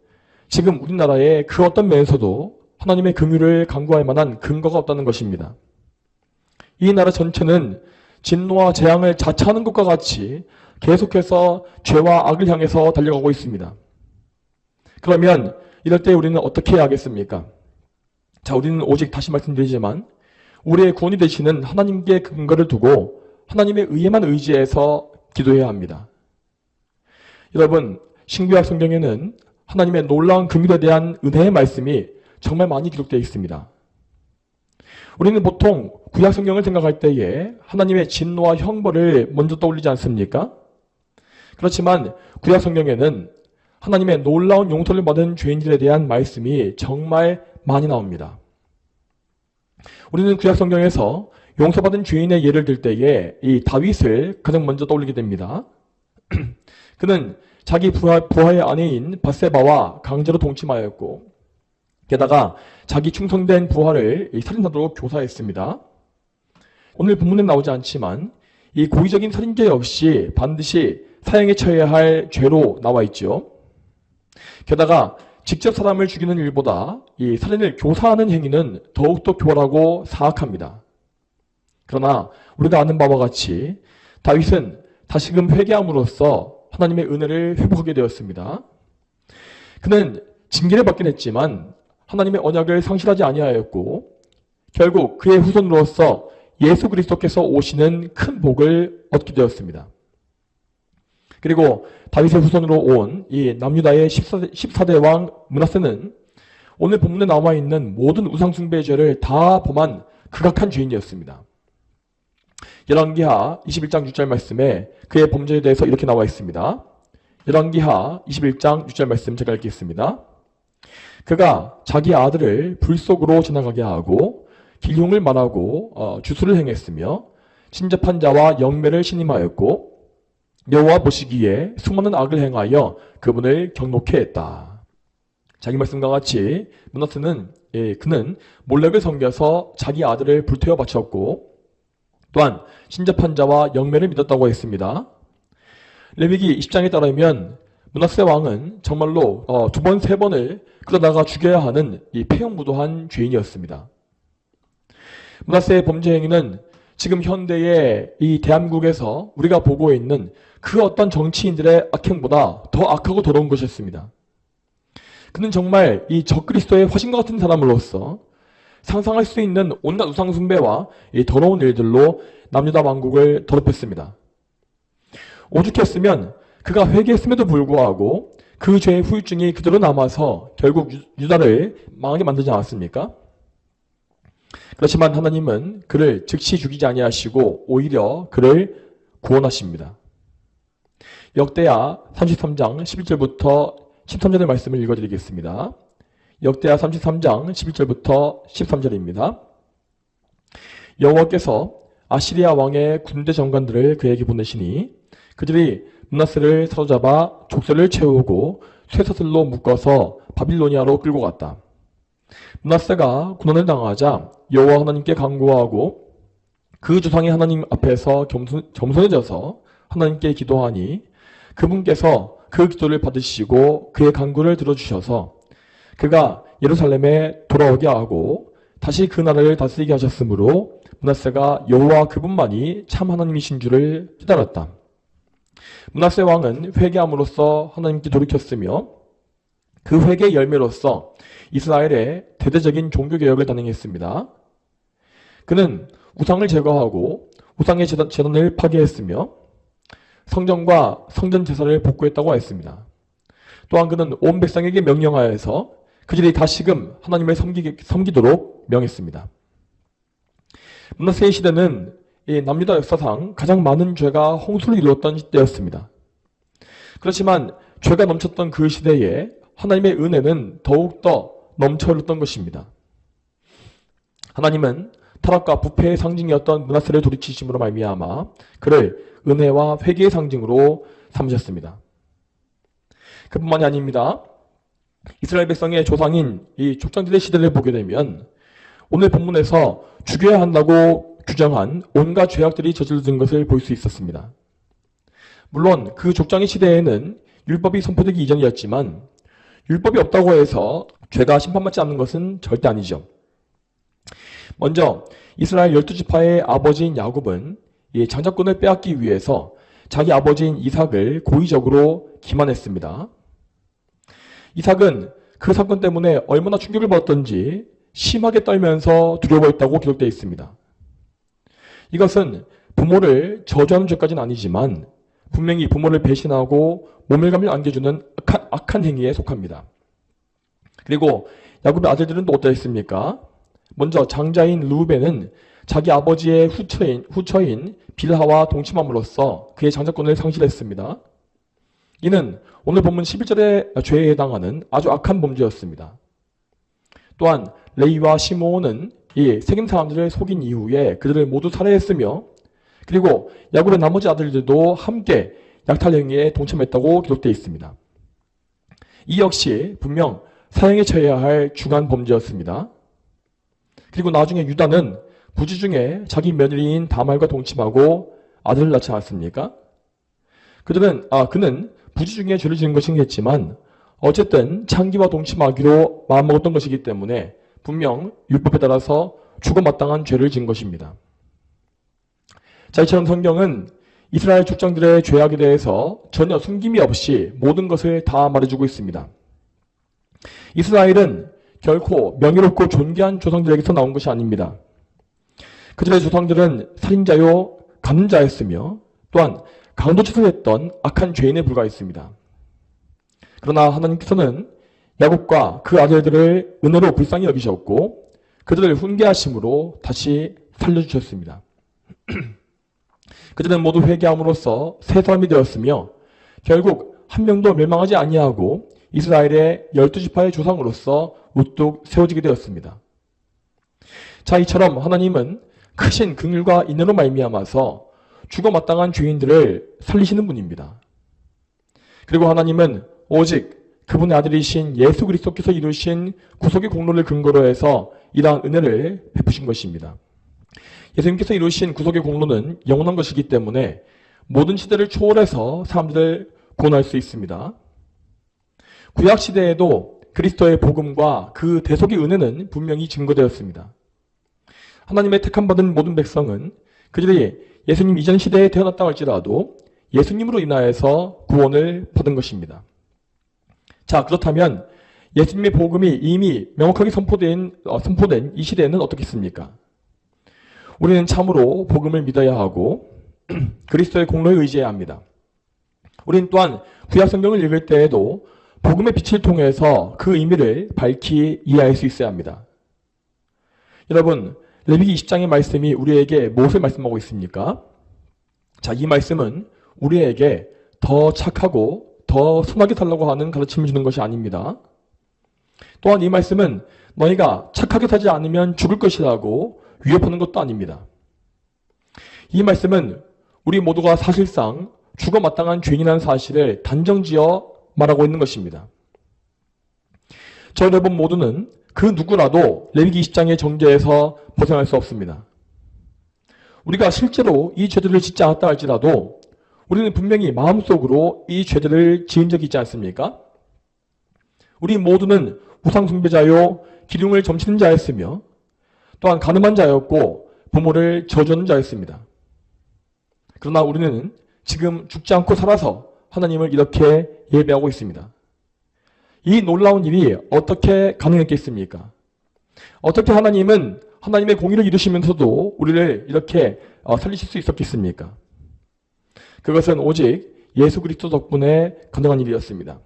지금 우리나라의 그 어떤 면에서도 하나님의 긍휼을 간구할 만한 근거가 없다는 것입니다. 이 나라 전체는 진노와 재앙을 자처하는 것과 같이 계속해서 죄와 악을 향해서 달려가고 있습니다. 그러면 이럴 때 우리는 어떻게 해야 하겠습니까? 자, 우리는 오직 다시 말씀드리지만 우리의 구원이 되시는 하나님께 근거를 두고 하나님의 의에만 의지해서 기도해야 합니다. 여러분, 신구약 성경에는 하나님의 놀라운 긍휼에 대한 은혜의 말씀이 정말 많이 기록되어 있습니다. 우리는 보통 구약 성경을 생각할 때에 하나님의 진노와 형벌을 먼저 떠올리지 않습니까? 그렇지만 구약 성경에는 하나님의 놀라운 용서를 받은 죄인들에 대한 말씀이 정말 많이 나옵니다. 우리는 구약 성경에서 용서받은 죄인의 예를 들 때에 이 다윗을 가장 먼저 떠올리게 됩니다. 그는 자기 부하의 아내인 밧세바와 강제로 동침하였고 게다가 자기 충성된 부하를 살인하도록 교사했습니다. 오늘 본문에 나오지 않지만 이 고의적인 살인죄 역시 반드시 사형에 처해야 할 죄로 나와 있죠. 게다가 직접 사람을 죽이는 일보다 이 살인을 교사하는 행위는 더욱더 교활하고 사악합니다. 그러나 우리가 아는 바와 같이 다윗은 다시금 회개함으로써 하나님의 은혜를 회복하게 되었습니다. 그는 징계를 받긴 했지만 하나님의 언약을 상실하지 아니하였고 결국 그의 후손으로서 예수 그리스도께서 오시는 큰 복을 얻게 되었습니다. 그리고 다윗의 후손으로 온 이 남유다의 14대 왕 므낫세는 오늘 본문에 나와 있는 모든 우상숭배의 죄를 다 범한 극악한 죄인이었습니다. 열왕기하 21장 6절 말씀에 그의 범죄에 대해서 이렇게 나와 있습니다. 열왕기하 21장 6절 말씀 제가 읽겠습니다. 그가 자기 아들을 불 속으로 지나가게 하고 길흉을 말하고 주술을 행했으며 신접한 자와 영매를 신임하였고 여호와 보시기에 수많은 악을 행하여 그분을 경록해 했다. 자기 말씀과 같이 므낫세는 그는 몰렉을 섬겨서 자기 아들을 불태워 바쳤고 또한 신접한 자와 영매를 믿었다고 했습니다. 레위기 20장에 따르면 므낫세 왕은 정말로 두 번, 세 번을 끌어다가 죽여야 하는 이 폐역무도한 죄인이었습니다. 므낫세의 범죄 행위는 지금 현대의 이 대한민국에서 우리가 보고 있는 그 어떤 정치인들의 악행보다 더 악하고 더러운 것이었습니다. 그는 정말 이 적그리스도의 화신과 같은 사람으로서 상상할 수 있는 온갖 우상숭배와 이 더러운 일들로 남유다 왕국을 더럽혔습니다. 오죽했으면 그가 회개했음에도 불구하고 그 죄의 후유증이 그대로 남아서 결국 유다를 망하게 만들지 않았습니까? 그렇지만 하나님은 그를 즉시 죽이지 아니하시고 오히려 그를 구원하십니다. 역대하 33장 11절부터 13절의 말씀을 읽어드리겠습니다. 역대하 33장 11절부터 13절입니다. 여호와께서 아시리아 왕의 군대 장관들을 그에게 보내시니 그들이 므낫세를 사로잡아 족쇄를 채우고 쇠사슬로 묶어서 바빌로니아로 끌고 갔다. 므낫세가 고난을 당하자 여호와 하나님께 간구하고 그 조상의 하나님 앞에서 겸손해져서 하나님께 기도하니 그분께서 그 기도를 받으시고 그의 간구를 들어주셔서 그가 예루살렘에 돌아오게 하고 다시 그 나라를 다스리게 하셨으므로 므낫세가 여호와 그분만이 참 하나님이신 줄을 깨달았다. 므낫세 왕은 회개함으로써 하나님께 돌이켰으며 그 회개의 열매로서 이스라엘의 대대적인 종교개혁을 단행했습니다. 그는 우상을 제거하고 우상의 제단을 파괴했으며 성전과 성전 제사를 복구했다고 했습니다. 또한 그는 온 백성에게 명령하여서 그들이 다시금 하나님을 섬기도록 명했습니다. 므낫세의 시대는 이 남유다 역사상 가장 많은 죄가 홍수를 이루었던 시대였습니다. 그렇지만 죄가 넘쳤던 그 시대에 하나님의 은혜는 더욱더 넘쳐 흘렀던 것입니다. 하나님은 타락과 부패의 상징이었던 므낫세를 돌이키심으로 말미암아 그를 은혜와 회개의 상징으로 삼으셨습니다. 그뿐만이 아닙니다. 이스라엘 백성의 조상인 이 족장들의 시대를 보게 되면 오늘 본문에서 죽여야 한다고 규정한 온갖 죄악들이 저질러진 것을 볼 수 있었습니다. 물론 그 족장의 시대에는 율법이 선포되기 이전이었지만 율법이 없다고 해서 죄가 심판받지 않는 것은 절대 아니죠. 먼저 이스라엘 12지파의 아버지인 야곱은 이 장자권을 빼앗기 위해서 자기 아버지인 이삭을 고의적으로 기만했습니다. 이삭은 그 사건 때문에 얼마나 충격을 받았던지 심하게 떨면서 두려워했다고 기록되어 있습니다. 이것은 부모를 저주하는 죄까지는 아니지만 분명히 부모를 배신하고 모멸감을 안겨주는 악한 행위에 속합니다. 그리고 야곱의 아들들은 또 어떠했습니까? 먼저 장자인 르우벤은 자기 아버지의 후처인 빌하와 동침함으로써 그의 장자권을 상실했습니다. 이는 오늘 본문 11절의 죄에 해당하는 아주 악한 범죄였습니다. 또한 레위와 시므온은 이 세겜 사람들을 속인 이후에 그들을 모두 살해했으며 그리고 야곱의 나머지 아들들도 함께 약탈 행위에 동참했다고 기록되어 있습니다. 이 역시 분명 사형에 처해야 할 중한 범죄였습니다. 그리고 나중에 유다는 부지 중에 자기 며느리인 다말과 동침하고 아들을 낳지 않았습니까? 그는 부지 중에 죄를 지은 것이겠지만 어쨌든 창기와 동침하기로 마음먹었던 것이기 때문에 분명 율법에 따라서 죽어마땅한 죄를 지은 것입니다. 자, 이처럼 성경은 이스라엘 족장들의 죄악에 대해서 전혀 숨김이 없이 모든 것을 다 말해주고 있습니다. 이스라엘은 결코 명예롭고 존귀한 조상들에게서 나온 것이 아닙니다. 그들의 조상들은 살인자요 간음자였으며 또한 강도치사했던 악한 죄인에 불과했습니다. 그러나 하나님께서는 야곱과 그 아들들을 은혜로 불쌍히 여기셨고 그들을 훈계하심으로 다시 살려주셨습니다. 그들은 모두 회개함으로써 새 사람이 되었으며 결국 한 명도 멸망하지 아니하고 이스라엘의 12지파의 조상으로서 우뚝 세워지게 되었습니다. 자, 이처럼 하나님은 크신 긍휼과 인내로 말미암아서 죽어 마땅한 죄인들을 살리시는 분입니다. 그리고 하나님은 오직 그분의 아들이신 예수 그리스도께서 이루신 구속의 공로를 근거로 해서 이러한 은혜를 베푸신 것입니다. 예수님께서 이루신 구속의 공로는 영원한 것이기 때문에 모든 시대를 초월해서 사람들을 구원할 수 있습니다. 구약 시대에도 그리스도의 복음과 그 대속의 은혜는 분명히 증거되었습니다. 하나님의 택함받은 모든 백성은 그들이 예수님 이전 시대에 태어났다 할지라도 예수님으로 인하여서 구원을 받은 것입니다. 자, 그렇다면 예수님의 복음이 이미 명확하게 선포된 이 시대에는 어떻겠습니까? 우리는 참으로 복음을 믿어야 하고 그리스도의 공로에 의지해야 합니다. 우리는 또한 구약 성경을 읽을 때에도 복음의 빛을 통해서 그 의미를 밝히 이해할 수 있어야 합니다. 여러분, 레위기 20장의 말씀이 우리에게 무엇을 말씀하고 있습니까? 자, 이 말씀은 우리에게 더 착하고 더 선하게 살라고 하는 가르침을 주는 것이 아닙니다. 또한 이 말씀은 너희가 착하게 살지 않으면 죽을 것이라고 위협하는 것도 아닙니다. 이 말씀은 우리 모두가 사실상 죽어 마땅한 죄인이라는 사실을 단정지어 말하고 있는 것입니다. 저 여러분 모두는 그 누구라도 레위기 20장의 정죄에서 벗어날 수 없습니다. 우리가 실제로 이 죄들을 짓지 않았다 할지라도 우리는 분명히 마음속으로 이 죄들을 지은 적이 있지 않습니까? 우리 모두는 우상 숭배자요 기둥을 점치는 자였으며 또한 가늠한 자였고 부모를 저주하는 자였습니다. 그러나 우리는 지금 죽지 않고 살아서 하나님을 이렇게 예배하고 있습니다. 이 놀라운 일이 어떻게 가능했겠습니까? 어떻게 하나님은 하나님의 공의를 이루시면서도 우리를 이렇게 살리실 수 있었겠습니까? 그것은 오직 예수 그리스도 덕분에 가능한 일이었습니다.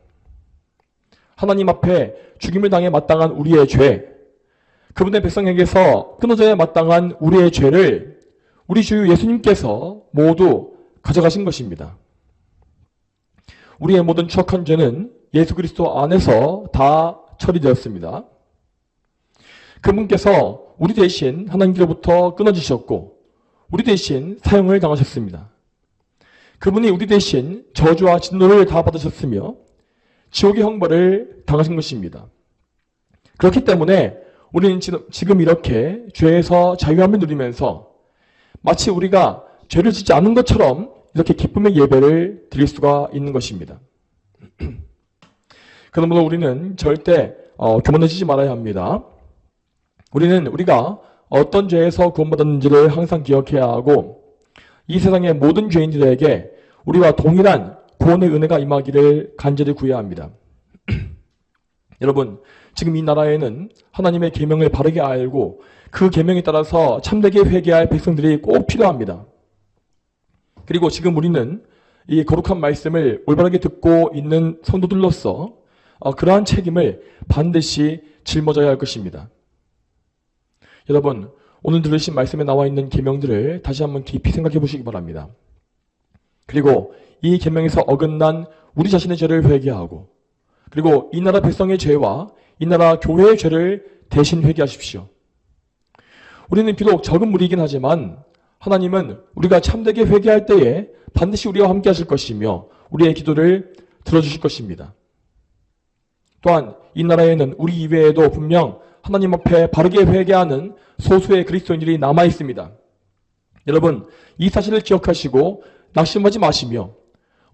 하나님 앞에 죽임을 당해 마땅한 우리의 죄, 그분의 백성에게서 끊어져야 마땅한 우리의 죄를 우리 주 예수님께서 모두 가져가신 것입니다. 우리의 모든 추악한 죄는 예수 그리스도 안에서 다 처리되었습니다. 그분께서 우리 대신 하나님께로부터 끊어지셨고 우리 대신 사형을 당하셨습니다. 그분이 우리 대신 저주와 진노를 다 받으셨으며 지옥의 형벌을 당하신 것입니다. 그렇기 때문에 우리는 지금 이렇게 죄에서 자유함을 누리면서 마치 우리가 죄를 짓지 않은 것처럼 이렇게 기쁨의 예배를 드릴 수가 있는 것입니다. 그러므로 우리는 절대 교만해지지 말아야 합니다. 우리가 어떤 죄에서 구원받았는지를 항상 기억해야 하고 이 세상의 모든 죄인들에게 우리와 동일한 구원의 은혜가 임하기를 간절히 구해야 합니다. 여러분, 지금 이 나라에는 하나님의 계명을 바르게 알고 그 계명에 따라서 참되게 회개할 백성들이 꼭 필요합니다. 그리고 지금 우리는 이 거룩한 말씀을 올바르게 듣고 있는 성도들로서 그러한 책임을 반드시 짊어져야 할 것입니다. 여러분, 오늘 들으신 말씀에 나와 있는 계명들을 다시 한번 깊이 생각해 보시기 바랍니다. 그리고 이 계명에서 어긋난 우리 자신의 죄를 회개하고 그리고 이 나라 백성의 죄와 이 나라 교회의 죄를 대신 회개하십시오. 우리는 비록 적은 무리이긴 하지만 하나님은 우리가 참되게 회개할 때에 반드시 우리와 함께 하실 것이며 우리의 기도를 들어주실 것입니다. 또한 이 나라에는 우리 이외에도 분명 하나님 앞에 바르게 회개하는 소수의 그리스도인들이 남아 있습니다. 여러분, 이 사실을 기억하시고 낙심하지 마시며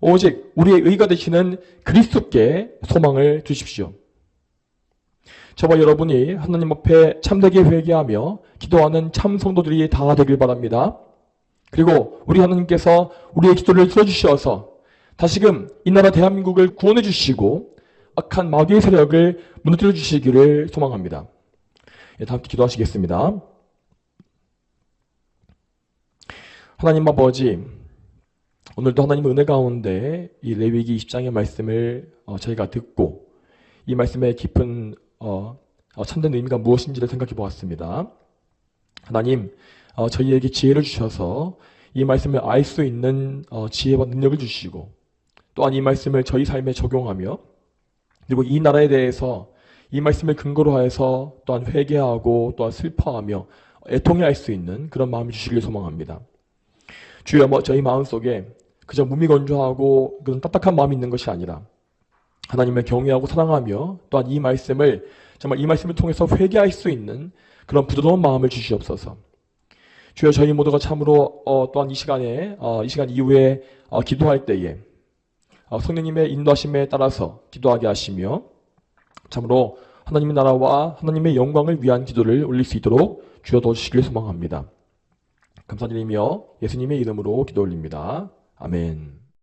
오직 우리의 의가 되시는 그리스도께 소망을 두십시오. 저와 여러분이 하나님 앞에 참되게 회개하며 기도하는 참 성도들이 다 되길 바랍니다. 그리고 우리 하나님께서 우리의 기도를 들어주셔서 다시금 이 나라 대한민국을 구원해 주시고 악한 마귀의 세력을 무너뜨려 주시기를 소망합니다. 다 함께 기도하시겠습니다. 하나님 아버지, 오늘도 하나님의 은혜 가운데 이 레위기 20장의 말씀을 저희가 듣고 이 말씀의 깊은 참된 의미가 무엇인지를 생각해 보았습니다. 하나님, 저희에게 지혜를 주셔서 이 말씀을 알 수 있는 지혜와 능력을 주시고 또한 이 말씀을 저희 삶에 적용하며 그리고 이 나라에 대해서 이 말씀을 근거로 하여서 또한 회개하고 또한 슬퍼하며 애통해할 수 있는 그런 마음을 주시길 소망합니다. 주여 저희 마음속에 그저 무미건조하고 그런 딱딱한 마음이 있는 것이 아니라 하나님을 경외하고 사랑하며 또한 이 말씀을 정말 이 말씀을 통해서 회개할 수 있는 그런 부드러운 마음을 주시옵소서. 주여 저희 모두가 참으로 또한 이 시간 이후에 기도할 때에 성령님의 인도하심에 따라서 기도하게 하시며 참으로 하나님의 나라와 하나님의 영광을 위한 기도를 올릴 수 있도록 주여 도와주시길 소망합니다. 감사드리며 예수님의 이름으로 기도 올립니다. 아멘.